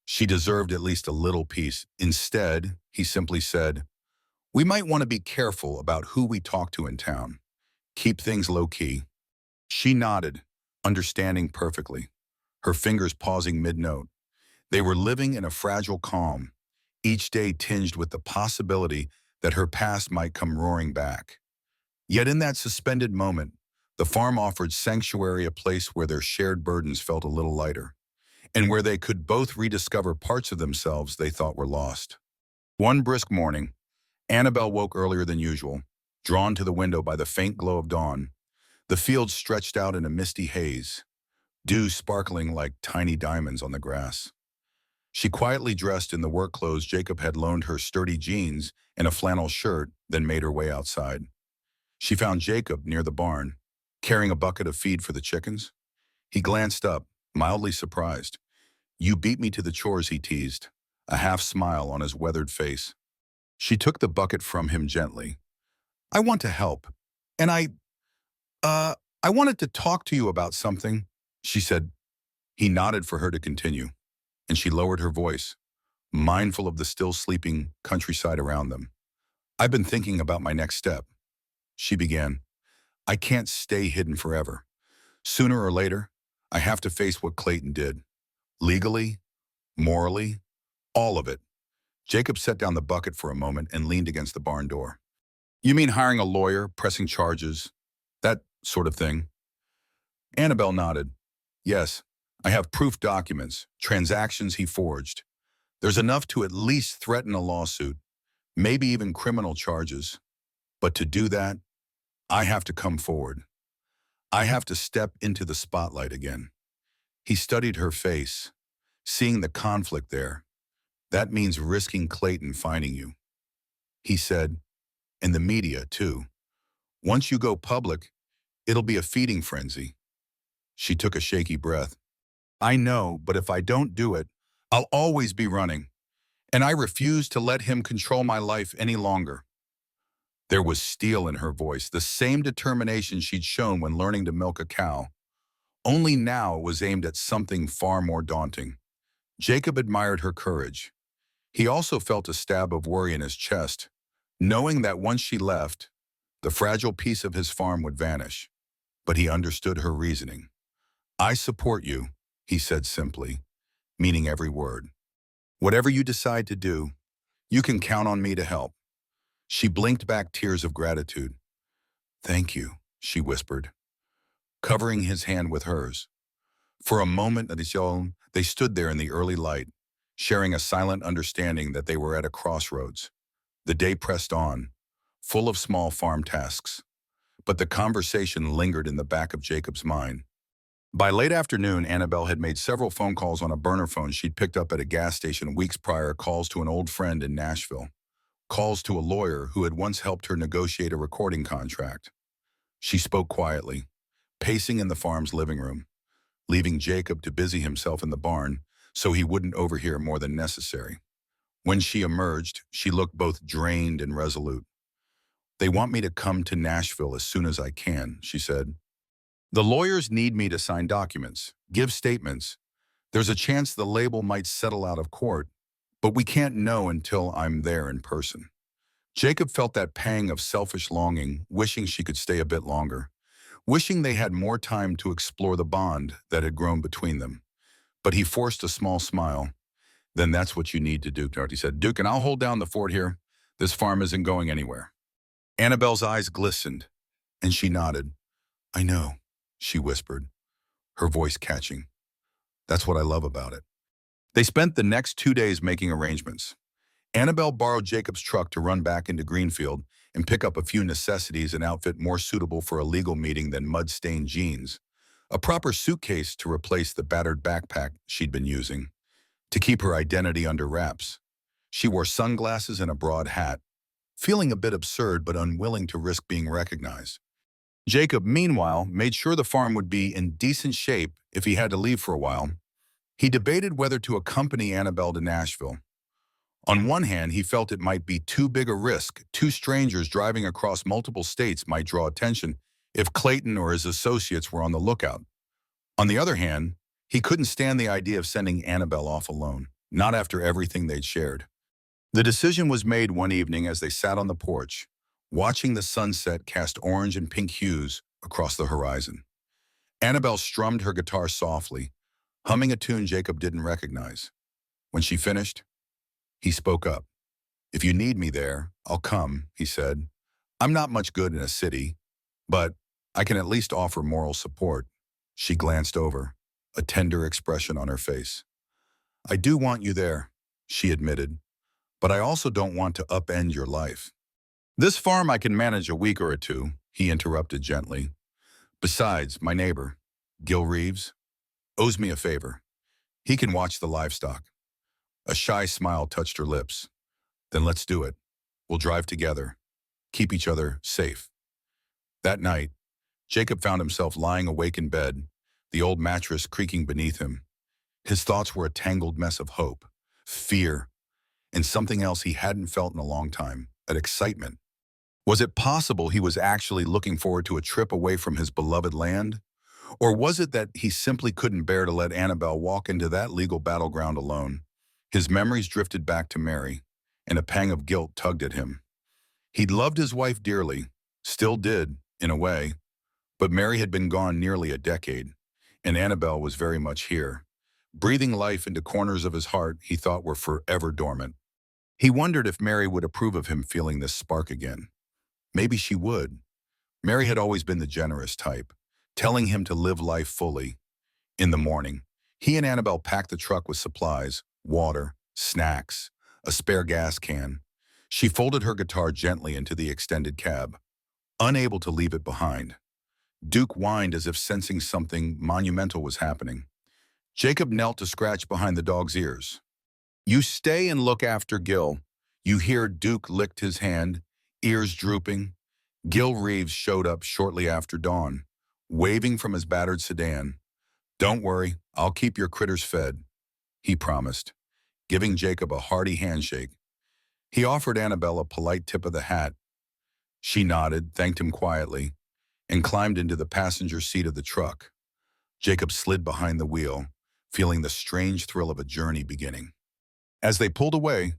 She deserved at least a little peace. Instead, he simply said, "We might want to be careful about who we talk to in town. Keep things low-key." She nodded, understanding perfectly, her fingers pausing mid-note. They were living in a fragile calm, each day tinged with the possibility that her past might come roaring back. Yet in that suspended moment, the farm offered sanctuary, a place where their shared burdens felt a little lighter, and where they could both rediscover parts of themselves they thought were lost. One brisk morning, Annabelle woke earlier than usual, drawn to the window by the faint glow of dawn. The field stretched out in a misty haze, dew sparkling like tiny diamonds on the grass. She quietly dressed in the work clothes Jacob had loaned her, sturdy jeans and a flannel shirt, then made her way outside. She found Jacob near the barn, carrying a bucket of feed for the chickens. He glanced up, mildly surprised. "You beat me to the chores," he teased, a half smile on his weathered face. She took the bucket from him gently. "I want to help, and uh, I wanted to talk to you about something," she said. He nodded for her to continue, and she lowered her voice, mindful of the still sleeping countryside around them. "I've been thinking about my next step," she began. "I can't stay hidden forever. Sooner or later, I have to face what Clayton did. Legally, morally, all of it." Jacob set down the bucket for a moment and leaned against the barn door. "You mean hiring a lawyer, pressing charges, that sort of thing?" Annabelle nodded. "Yes, I have proof documents, transactions he forged. There's enough to at least threaten a lawsuit, maybe even criminal charges. But to do that, I have to come forward. I have to step into the spotlight again." He studied her face, seeing the conflict there. "That means risking Clayton finding you," he said, "and the media, too. Once you go public, it'll be a feeding frenzy." She took a shaky breath. "I know, but if I don't do it, I'll always be running, and I refuse to let him control my life any longer." There was steel in her voice, the same determination she'd shown when learning to milk a cow. Only now it was aimed at something far more daunting. Jacob admired her courage. He also felt a stab of worry in his chest, knowing that once she left, the fragile piece of his farm would vanish. But he understood her reasoning. "I support you," he said simply, meaning every word. "Whatever you decide to do, you can count on me to help." She blinked back tears of gratitude. "Thank you," she whispered, covering his hand with hers. For a moment, they stood there in the early light, sharing a silent understanding that they were at a crossroads. The day pressed on, full of small farm tasks, but the conversation lingered in the back of Jacob's mind. By late afternoon, Annabelle had made several phone calls on a burner phone she'd picked up at a gas station weeks prior, calls to an old friend in Nashville, calls to a lawyer who had once helped her negotiate a recording contract. She spoke quietly, pacing in the farm's living room, leaving Jacob to busy himself in the barn so he wouldn't overhear more than necessary. When she emerged, she looked both drained and resolute. "They want me to come to Nashville as soon as I can," she said. "The lawyers need me to sign documents, give statements, There's a chance the label might settle out of court, but we can't know until I'm there in person. Jacob felt that pang of selfish longing, wishing she could stay a bit longer, wishing they had more time to explore the bond that had grown between them. But he forced a small smile. Then that's what you need to do, Dorothy said. Duke, and I'll hold down the fort here. This farm isn't going anywhere. Annabelle's eyes glistened, and she nodded. I know, she whispered, her voice catching. That's what I love about it. They spent the next 2 days making arrangements. Annabelle borrowed Jacob's truck to run back into Greenfield and pick up a few necessities and outfit more suitable for a legal meeting than mud-stained jeans, a proper suitcase to replace the battered backpack she'd been using, to keep her identity under wraps. She wore sunglasses and a broad hat, feeling a bit absurd but unwilling to risk being recognized. Jacob, meanwhile, made sure the farm would be in decent shape if he had to leave for a while. He debated whether to accompany Annabelle to Nashville. On one hand, he felt it might be too big a risk. Two strangers driving across multiple states might draw attention if Clayton or his associates were on the lookout. On the other hand, he couldn't stand the idea of sending Annabelle off alone, not after everything they'd shared. The decision was made one evening as they sat on the porch, watching the sunset cast orange and pink hues across the horizon. Annabelle strummed her guitar softly, humming a tune Jacob didn't recognize. When she finished, he spoke up. If you need me there, I'll come, he said. I'm not much good in a city, but I can at least offer moral support. She glanced over, a tender expression on her face. I do want you there, she admitted, but I also don't want to upend your life. This farm I can manage a week or two, he interrupted gently. Besides, my neighbor, Gil Reeves, owes me a favor. He can watch the livestock. A shy smile touched her lips. Then let's do it. We'll drive together. Keep each other safe. That night, Jacob found himself lying awake in bed, the old mattress creaking beneath him. His thoughts were a tangled mess of hope, fear, and something else he hadn't felt in a long time, an excitement. Was it possible he was actually looking forward to a trip away from his beloved land? Or was it that he simply couldn't bear to let Annabelle walk into that legal battleground alone? His memories drifted back to Mary, and a pang of guilt tugged at him. He'd loved his wife dearly, still did, in a way, but Mary had been gone nearly a decade, and Annabelle was very much here, breathing life into corners of his heart he thought were forever dormant. He wondered if Mary would approve of him feeling this spark again. Maybe she would. Mary had always been the generous type, telling him to live life fully. In the morning, he and Annabelle packed the truck with supplies, water, snacks, a spare gas can. She folded her guitar gently into the extended cab, unable to leave it behind. Duke whined as if sensing something monumental was happening. Jacob knelt to scratch behind the dog's ears. You stay and look after Gil. You hear Duke licked his hand, ears drooping. Gil Reeves showed up shortly after dawn, waving from his battered sedan. Don't worry, I'll keep your critters fed, he promised, giving Jacob a hearty handshake. He offered Annabelle a polite tip of the hat. She nodded, thanked him quietly, and climbed into the passenger seat of the truck. Jacob slid behind the wheel, feeling the strange thrill of a journey beginning. As they pulled away,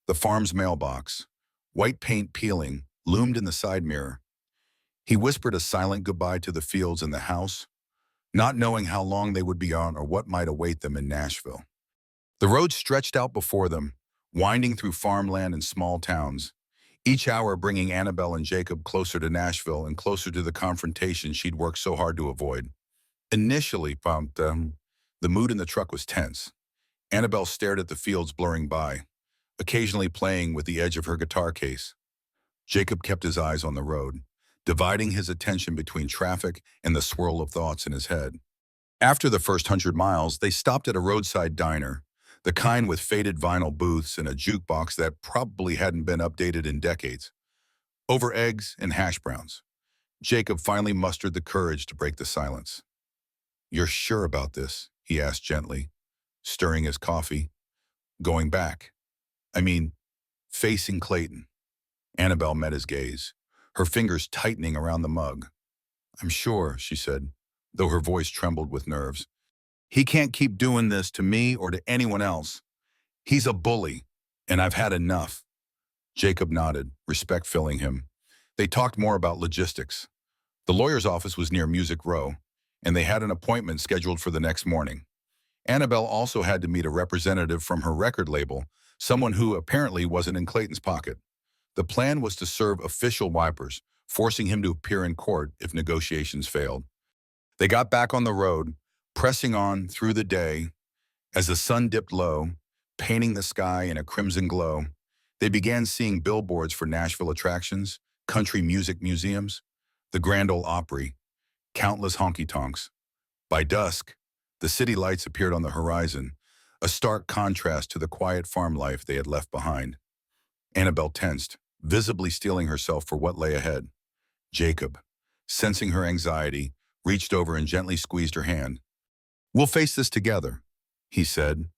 the farm's mailbox, white paint peeling, loomed in the side mirror. He whispered a silent goodbye to the fields and the house, not knowing how long they would be on or what might await them in Nashville. The road stretched out before them, winding through farmland and small towns, each hour bringing Annabelle and Jacob closer to Nashville and closer to the confrontation she'd worked so hard to avoid. Initially, the mood in the truck was tense. Annabelle stared at the fields blurring by, occasionally playing with the edge of her guitar case. Jacob kept his eyes on the road, dividing his attention between traffic and the swirl of thoughts in his head. After the first 100 miles, they stopped at a roadside diner, the kind with faded vinyl booths and a jukebox that probably hadn't been updated in decades. Over eggs and hash browns, Jacob finally mustered the courage to break the silence. You're sure about this? He asked gently, stirring his coffee. Going back. I mean, facing Clayton. Annabelle met his gaze, her fingers tightening around the mug. I'm sure, she said, though her voice trembled with nerves. He can't keep doing this to me or to anyone else. He's a bully, and I've had enough. Jacob nodded, respect filling him. They talked more about logistics. The lawyer's office was near Music Row, and they had an appointment scheduled for the next morning. Annabelle also had to meet a representative from her record label, someone who apparently wasn't in Clayton's pocket. The plan was to serve official wipers, forcing him to appear in court if negotiations failed. They got back on the road, pressing on through the day. As the sun dipped low, painting the sky in a crimson glow, they began seeing billboards for Nashville attractions, country music museums, the Grand Ole Opry, countless honky-tonks. By dusk, the city lights appeared on the horizon, a stark contrast to the quiet farm life they had left behind. Annabelle tensed, visibly steeling herself for what lay ahead. Jacob, sensing her anxiety, reached over and gently squeezed her hand. "We'll face this together," he said.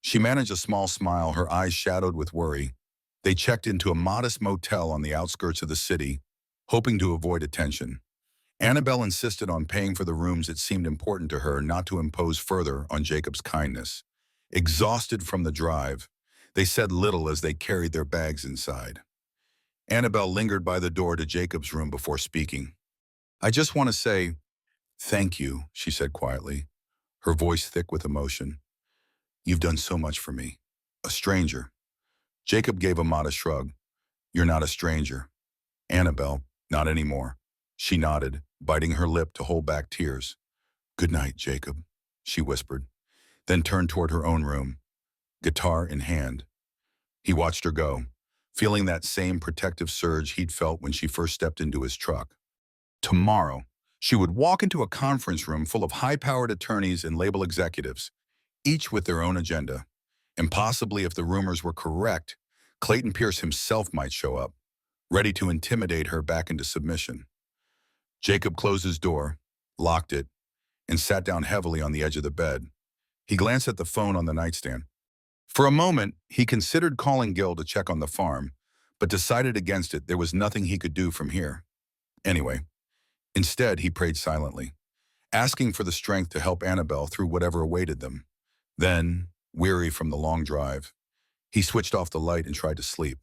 She managed a small smile, her eyes shadowed with worry. They checked into a modest motel on the outskirts of the city, hoping to avoid attention. Annabelle insisted on paying for the rooms. It seemed important to her not to impose further on Jacob's kindness. Exhausted from the drive, they said little as they carried their bags inside. Annabelle lingered by the door to Jacob's room before speaking. "I just want to say thank you," she said quietly, her voice thick with emotion. "You've done so much for me. A stranger." Jacob gave a modest shrug. "You're not a stranger." "Annabelle, not anymore." She nodded, biting her lip to hold back tears. "Good night, Jacob," she whispered, then turned toward her own room, guitar in hand. He watched her go, feeling that same protective surge he'd felt when she first stepped into his truck. Tomorrow, she would walk into a conference room full of high-powered attorneys and label executives, each with their own agenda. And possibly, if the rumors were correct, Clayton Pierce himself might show up, ready to intimidate her back into submission. Jacob closed his door, locked it, and sat down heavily on the edge of the bed. He glanced at the phone on the nightstand. For a moment, he considered calling Gil to check on the farm, but decided against it. There was nothing he could do from here. Anyway, instead, he prayed silently, asking for the strength to help Annabelle through whatever awaited them. Then, weary from the long drive, he switched off the light and tried to sleep,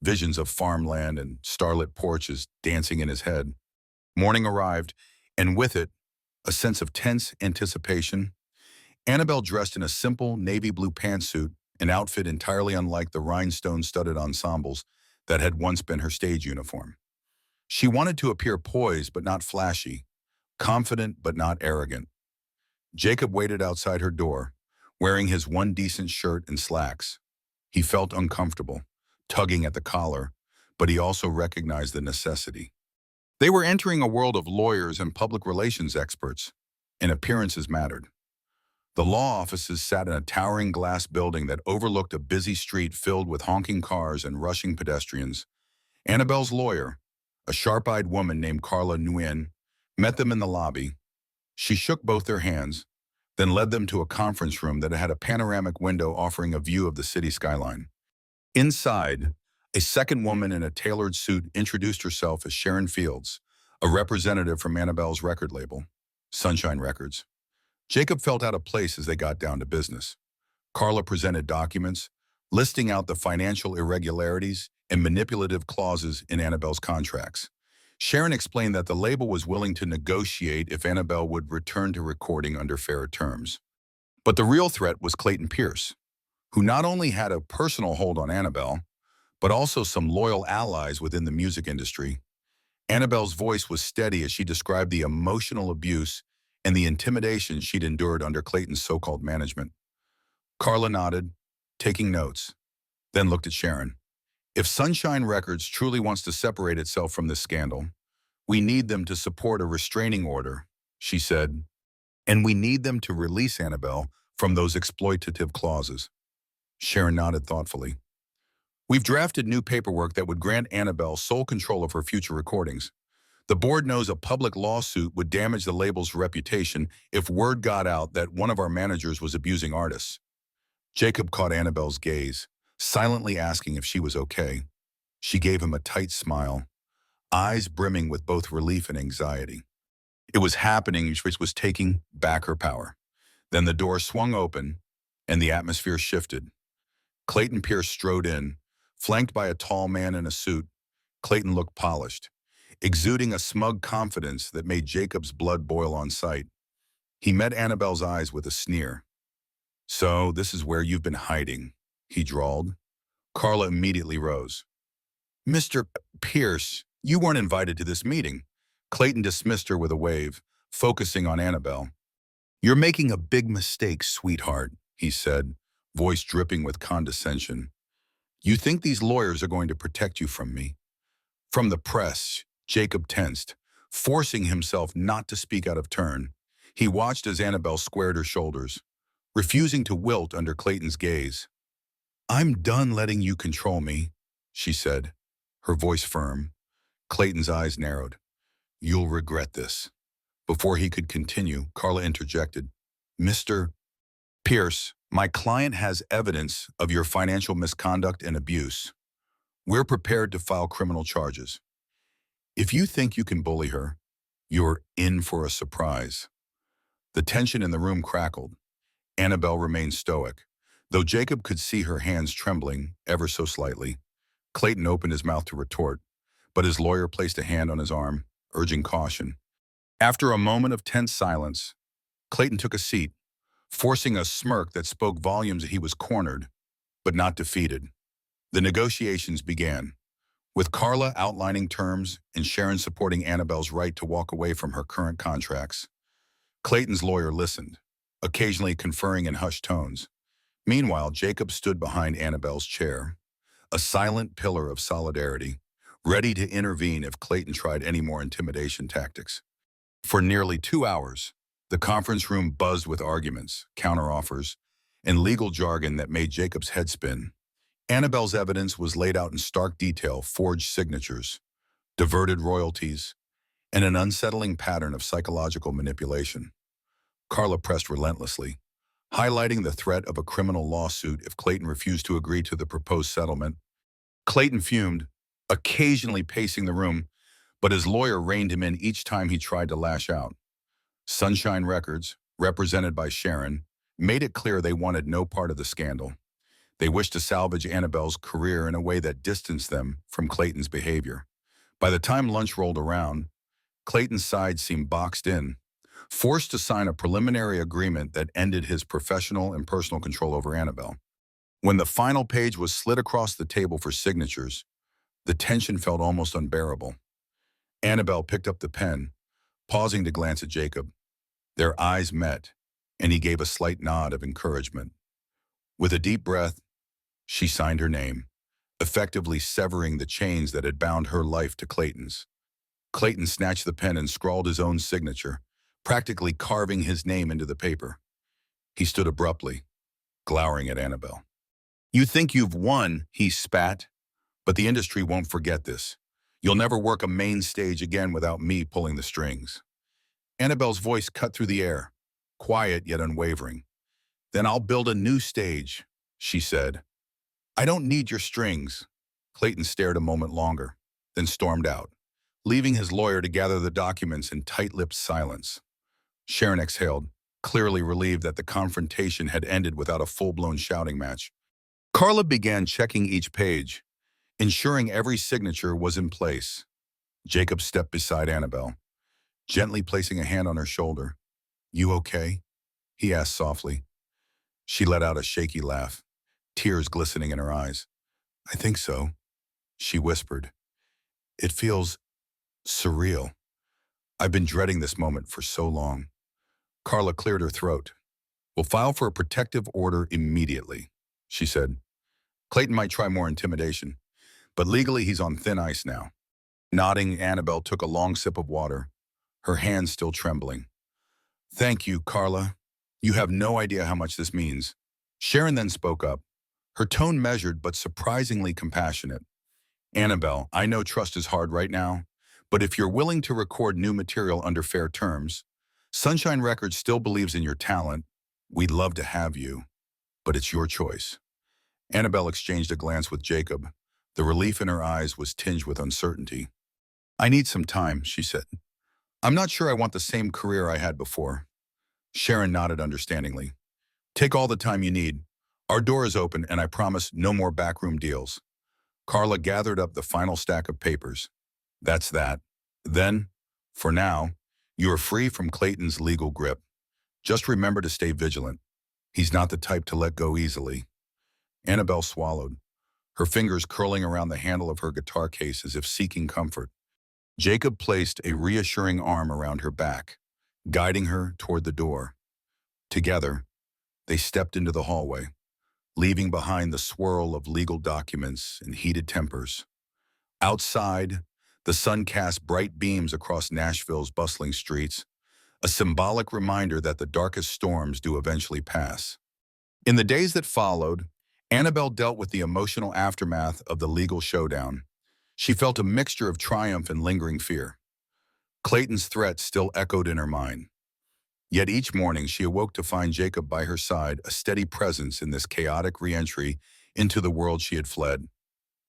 visions of farmland and starlit porches dancing in his head. Morning arrived, and with it, a sense of tense anticipation. Annabelle dressed in a simple navy blue pantsuit, an outfit entirely unlike the rhinestone-studded ensembles that had once been her stage uniform. She wanted to appear poised but not flashy, confident but not arrogant. Jacob waited outside her door, wearing his one decent shirt and slacks. He felt uncomfortable, tugging at the collar, but he also recognized the necessity. They were entering a world of lawyers and public relations experts, and appearances mattered. The law offices sat in a towering glass building that overlooked a busy street filled with honking cars and rushing pedestrians. Annabelle's lawyer, a sharp-eyed woman named Carla Nguyen, met them in the lobby. She shook both their hands, then led them to a conference room that had a panoramic window offering a view of the city skyline. Inside, a second woman in a tailored suit introduced herself as Sharon Fields, a representative from Annabelle's record label, Sunshine Records. Jacob felt out of place as they got down to business. Carla presented documents, listing out the financial irregularities and manipulative clauses in Annabelle's contracts. Sharon explained that the label was willing to negotiate if Annabelle would return to recording under fairer terms. But the real threat was Clayton Pierce, who not only had a personal hold on Annabelle, but also some loyal allies within the music industry. Annabelle's voice was steady as she described the emotional abuse and the intimidation she'd endured under Clayton's so-called management. Carla nodded, taking notes, then looked at Sharon. "If Sunshine Records truly wants to separate itself from this scandal, we need them to support a restraining order," she said, "and we need them to release Annabelle from those exploitative clauses." Sharon nodded thoughtfully. "We've drafted new paperwork that would grant Annabelle sole control of her future recordings. The board knows a public lawsuit would damage the label's reputation if word got out that one of our managers was abusing artists." Jacob caught Annabelle's gaze, silently asking if she was okay. She gave him a tight smile, eyes brimming with both relief and anxiety. It was happening, which was taking back her power. Then the door swung open, and the atmosphere shifted. Clayton Pierce strode in, flanked by a tall man in a suit. Clayton looked polished, exuding a smug confidence that made Jacob's blood boil on sight. He met Annabelle's eyes with a sneer. "So, this is where you've been hiding," he drawled. Carla immediately rose. "Mr. Pierce, you weren't invited to this meeting." Clayton dismissed her with a wave, focusing on Annabelle. "You're making a big mistake, sweetheart," he said, voice dripping with condescension. "You think these lawyers are going to protect you from me?" From the press, Jacob tensed, forcing himself not to speak out of turn. He watched as Annabelle squared her shoulders, refusing to wilt under Clayton's gaze. "I'm done letting you control me," she said, her voice firm. Clayton's eyes narrowed. "You'll regret this." Before he could continue, Carla interjected. "Mr. Pierce, my client has evidence of your financial misconduct and abuse. We're prepared to file criminal charges. If you think you can bully her, you're in for a surprise." The tension in the room crackled. Annabelle remained stoic, though Jacob could see her hands trembling ever so slightly. Clayton opened his mouth to retort, but his lawyer placed a hand on his arm, urging caution. After a moment of tense silence, Clayton took a seat, forcing a smirk that spoke volumes that he was cornered, but not defeated. The negotiations began, with Carla outlining terms and Sharon supporting Annabelle's right to walk away from her current contracts. Clayton's lawyer listened, occasionally conferring in hushed tones. Meanwhile, Jacob stood behind Annabelle's chair, a silent pillar of solidarity, ready to intervene if Clayton tried any more intimidation tactics. For nearly 2 hours, the conference room buzzed with arguments, counteroffers, and legal jargon that made Jacob's head spin. Annabelle's evidence was laid out in stark detail: forged signatures, diverted royalties, and an unsettling pattern of psychological manipulation. Carla pressed relentlessly, highlighting the threat of a criminal lawsuit if Clayton refused to agree to the proposed settlement. Clayton fumed, occasionally pacing the room, but his lawyer reined him in each time he tried to lash out. Sunshine Records, represented by Sharon, made it clear they wanted no part of the scandal. They wished to salvage Annabelle's career in a way that distanced them from Clayton's behavior. By the time lunch rolled around, Clayton's side seemed boxed in, forced to sign a preliminary agreement that ended his professional and personal control over Annabelle. When the final page was slid across the table for signatures, the tension felt almost unbearable. Annabelle picked up the pen, pausing to glance at Jacob. Their eyes met, and he gave a slight nod of encouragement. With a deep breath, she signed her name, effectively severing the chains that had bound her life to Clayton's. Clayton snatched the pen and scrawled his own signature, practically carving his name into the paper. He stood abruptly, glowering at Annabelle. "You think you've won," he spat, "but the industry won't forget this. You'll never work a main stage again without me pulling the strings." Annabelle's voice cut through the air, quiet yet unwavering. "Then I'll build a new stage," she said. "I don't need your strings." Clayton stared a moment longer, then stormed out, leaving his lawyer to gather the documents in tight-lipped silence. Sharon exhaled, clearly relieved that the confrontation had ended without a full-blown shouting match. Carla began checking each page, ensuring every signature was in place. Jacob stepped beside Annabelle, gently placing a hand on her shoulder. "You okay?" he asked softly. She let out a shaky laugh, tears glistening in her eyes. "I think so," she whispered. "It feels surreal. I've been dreading this moment for so long." Carla cleared her throat. "We'll file for a protective order immediately," she said. "Clayton might try more intimidation, but legally he's on thin ice now." Nodding, Annabelle took a long sip of water, her hands still trembling. "Thank you, Carla. You have no idea how much this means." Sharon then spoke up, her tone measured but surprisingly compassionate. "Annabelle, I know trust is hard right now, but if you're willing to record new material under fair terms, Sunshine Records still believes in your talent. We'd love to have you, but it's your choice." Annabelle exchanged a glance with Jacob. The relief in her eyes was tinged with uncertainty. "I need some time," she said. "I'm not sure I want the same career I had before." Sharon nodded understandingly. Take all the time you need. Our door is open and I promise no more backroom deals. Carla gathered up the final stack of papers. That's that. Then, for now, you are free from Clayton's legal grip. Just remember to stay vigilant. He's not the type to let go easily. Annabelle swallowed, her fingers curling around the handle of her guitar case as if seeking comfort. Jacob placed a reassuring arm around her back, guiding her toward the door. Together, they stepped into the hallway, leaving behind the swirl of legal documents and heated tempers. Outside, the sun cast bright beams across Nashville's bustling streets, a symbolic reminder that the darkest storms do eventually pass. In the days that followed, Annabelle dealt with the emotional aftermath of the legal showdown. She felt a mixture of triumph and lingering fear. Clayton's threat still echoed in her mind. Yet each morning she awoke to find Jacob by her side, a steady presence in this chaotic re-entry into the world she had fled.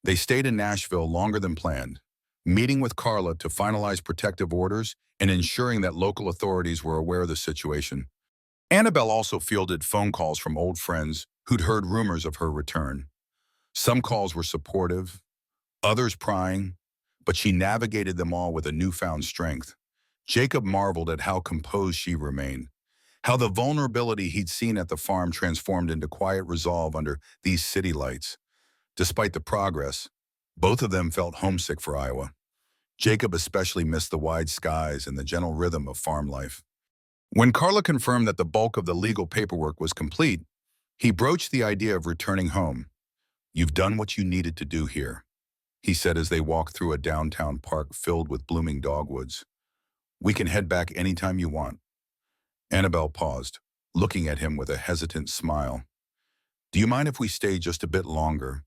They stayed in Nashville longer than planned, meeting with Carla to finalize protective orders and ensuring that local authorities were aware of the situation. Annabelle also fielded phone calls from old friends who'd heard rumors of her return. Some calls were supportive, others prying, but she navigated them all with a newfound strength. Jacob marveled at how composed she remained, how the vulnerability he'd seen at the farm transformed into quiet resolve under these city lights. Despite the progress, both of them felt homesick for Iowa. Jacob especially missed the wide skies and the gentle rhythm of farm life. When Carla confirmed that the bulk of the legal paperwork was complete, he broached the idea of returning home. "You've done what you needed to do here," he said as they walked through a downtown park filled with blooming dogwoods. "We can head back anytime you want." Annabelle paused, looking at him with a hesitant smile. "Do you mind if we stay just a bit longer?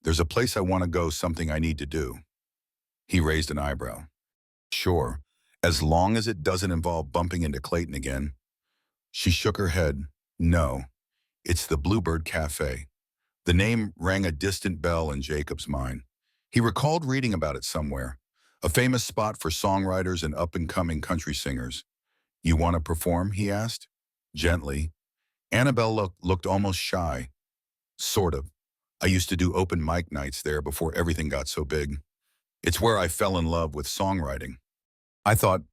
There's a place I want to go, something I need to do." He raised an eyebrow. "Sure, as long as it doesn't involve bumping into Clayton again." She shook her head. "No, it's the Bluebird Cafe." The name rang a distant bell in Jacob's mind. He recalled reading about it somewhere, a famous spot for songwriters and up-and-coming country singers. "You want to perform?" he asked. Gently. Annabelle looked almost shy. "Sort of. I used to do open mic nights there before everything got so big. It's where I fell in love with songwriting. I thought,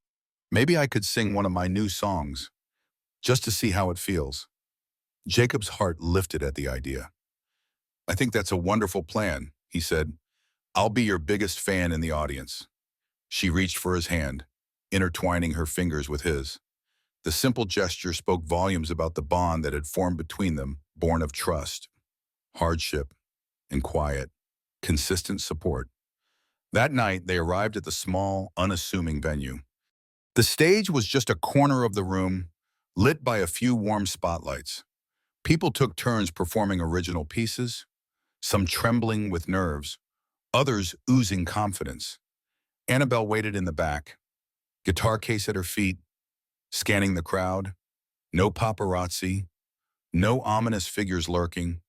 maybe I could sing one of my new songs, just to see how it feels." Jacob's heart lifted at the idea. "I think that's a wonderful plan," he said. "I'll be your biggest fan in the audience." She reached for his hand, intertwining her fingers with his. The simple gesture spoke volumes about the bond that had formed between them, born of trust, hardship, and quiet, consistent support. That night, they arrived at the small, unassuming venue. The stage was just a corner of the room, lit by a few warm spotlights. People took turns performing original pieces, some trembling with nerves, others oozing confidence. Annabelle waited in the back, guitar case at her feet, scanning the crowd. No paparazzi, no ominous figures lurking.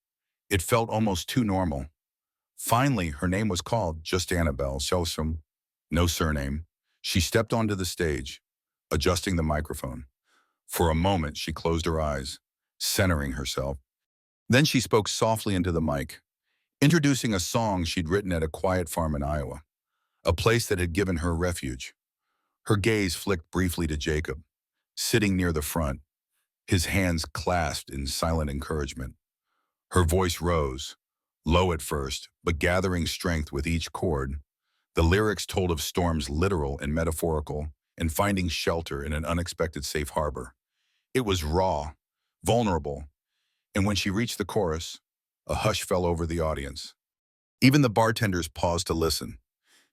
It felt almost too normal. Finally, her name was called, just Annabelle Shelsom, no surname. She stepped onto the stage, adjusting the microphone. For a moment, she closed her eyes, centering herself. Then she spoke softly into the mic, introducing a song she'd written at a quiet farm in Iowa, a place that had given her refuge. Her gaze flicked briefly to Jacob, sitting near the front, his hands clasped in silent encouragement. Her voice rose, low at first, but gathering strength with each chord. The lyrics told of storms literal and metaphorical, and finding shelter in an unexpected safe harbor. It was raw, vulnerable, and when she reached the chorus, a hush fell over the audience. Even the bartenders paused to listen.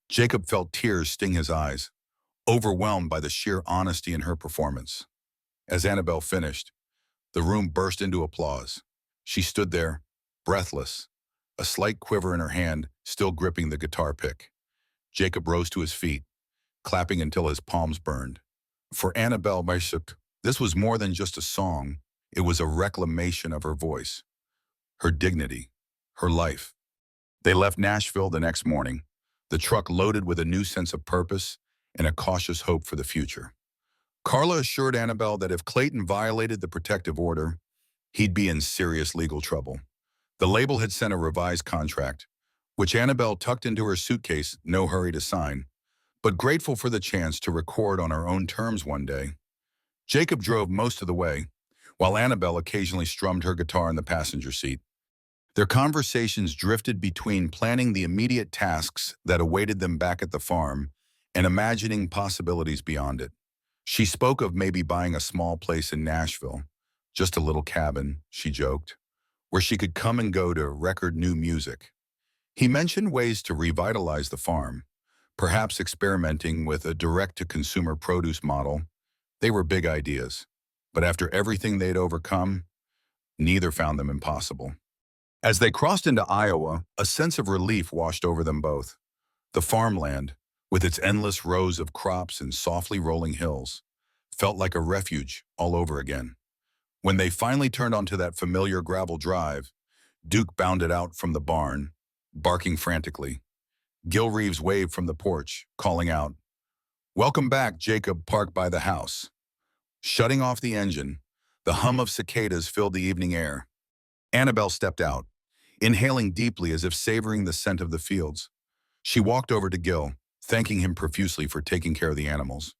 Jacob felt tears sting his eyes, overwhelmed by the sheer honesty in her performance. As Annabelle finished, the room burst into applause. She stood there, breathless, a slight quiver in her hand, still gripping the guitar pick. Jacob rose to his feet, clapping until his palms burned. For Annabelle Bishop, this was more than just a song. It was a reclamation of her voice, her dignity, her life. They left Nashville the next morning, the truck loaded with a new sense of purpose and a cautious hope for the future. Carla assured Annabelle that if Clayton violated the protective order, he'd be in serious legal trouble. The label had sent a revised contract, which Annabelle tucked into her suitcase, no hurry to sign, but grateful for the chance to record on her own terms one day. Jacob drove most of the way, while Annabelle occasionally strummed her guitar in the passenger seat. Their conversations drifted between planning the immediate tasks that awaited them back at the farm and imagining possibilities beyond it. She spoke of maybe buying a small place in Nashville, just a little cabin, she joked, where she could come and go to record new music. He mentioned ways to revitalize the farm, perhaps experimenting with a direct-to-consumer produce model. They were big ideas, but after everything they'd overcome, neither found them impossible. As they crossed into Iowa, a sense of relief washed over them both. The farmland, with its endless rows of crops and softly rolling hills, felt like a refuge all over again. When they finally turned onto that familiar gravel drive, Duke bounded out from the barn, barking frantically. Gil Reeves waved from the porch, calling out, "Welcome back, Jacob," parked by the house. Shutting off the engine, the hum of cicadas filled the evening air. Annabelle stepped out, inhaling deeply as if savoring the scent of the fields. She walked over to Gil, thanking him profusely for taking care of the animals.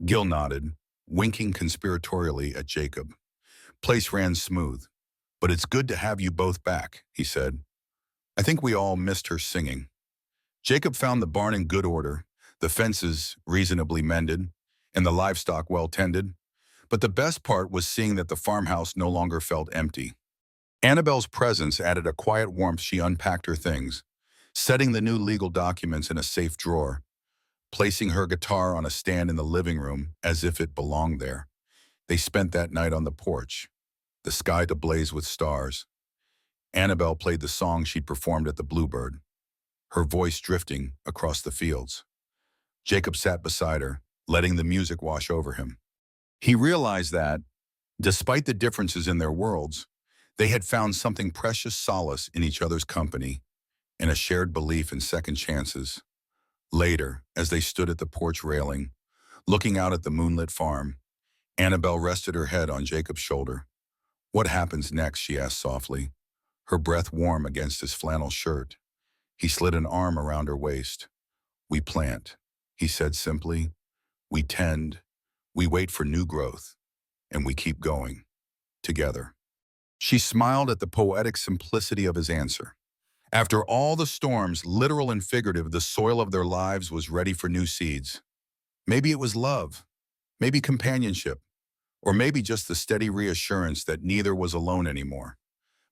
Gil nodded, winking conspiratorially at Jacob. "Place ran smooth, but it's good to have you both back," he said. "I think we all missed her singing." Jacob found the barn in good order, the fences reasonably mended, and the livestock well tended. But the best part was seeing that the farmhouse no longer felt empty. Annabelle's presence added a quiet warmth. She unpacked her things, setting the new legal documents in a safe drawer, placing her guitar on a stand in the living room as if it belonged there. They spent that night on the porch, the sky ablaze with stars. Annabelle played the song she'd performed at the Bluebird, her voice drifting across the fields. Jacob sat beside her, letting the music wash over him. He realized that, despite the differences in their worlds, they had found something precious solace in each other's company and a shared belief in second chances. Later, as they stood at the porch railing, looking out at the moonlit farm, Annabelle rested her head on Jacob's shoulder. "What happens next?" she asked softly, her breath warm against his flannel shirt. He slid an arm around her waist. "We plant," he said simply. "We tend, we wait for new growth, and we keep going, together." She smiled at the poetic simplicity of his answer. After all the storms, literal and figurative, the soil of their lives was ready for new seeds. Maybe it was love, maybe companionship, or maybe just the steady reassurance that neither was alone anymore.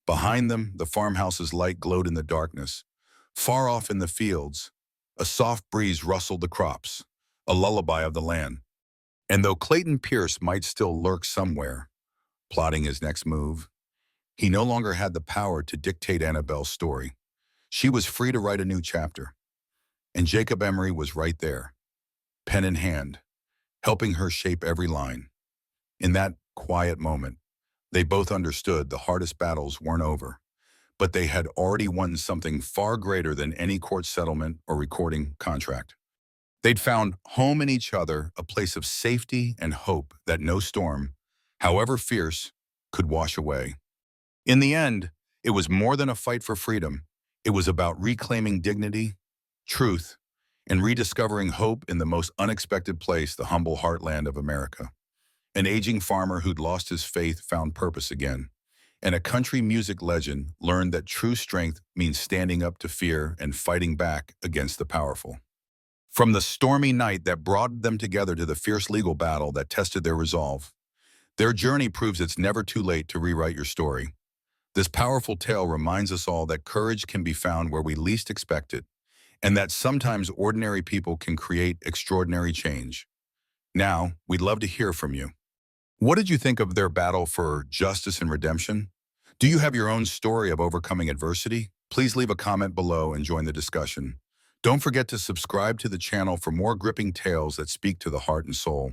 Behind them, the farmhouse's light glowed in the darkness. Far off in the fields, a soft breeze rustled the crops, a lullaby of the land. And though Clayton Pierce might still lurk somewhere, plotting his next move, he no longer had the power to dictate Annabelle's story. She was free to write a new chapter. And Jacob Emery was right there, pen in hand, helping her shape every line. In that quiet moment, they both understood the hardest battles weren't over, but they had already won something far greater than any court settlement or recording contract. They'd found home in each other, a place of safety and hope that no storm, however fierce, could wash away. In the end, it was more than a fight for freedom. It was about reclaiming dignity, truth, and rediscovering hope in the most unexpected place, the humble heartland of America. An aging farmer who'd lost his faith found purpose again, and a country music legend learned that true strength means standing up to fear and fighting back against the powerful. From the stormy night that brought them together to the fierce legal battle that tested their resolve, their journey proves it's never too late to rewrite your story. This powerful tale reminds us all that courage can be found where we least expect it, and that sometimes ordinary people can create extraordinary change. Now, we'd love to hear from you. What did you think of their battle for justice and redemption? Do you have your own story of overcoming adversity? Please leave a comment below and join the discussion. Don't forget to subscribe to the channel for more gripping tales that speak to the heart and soul.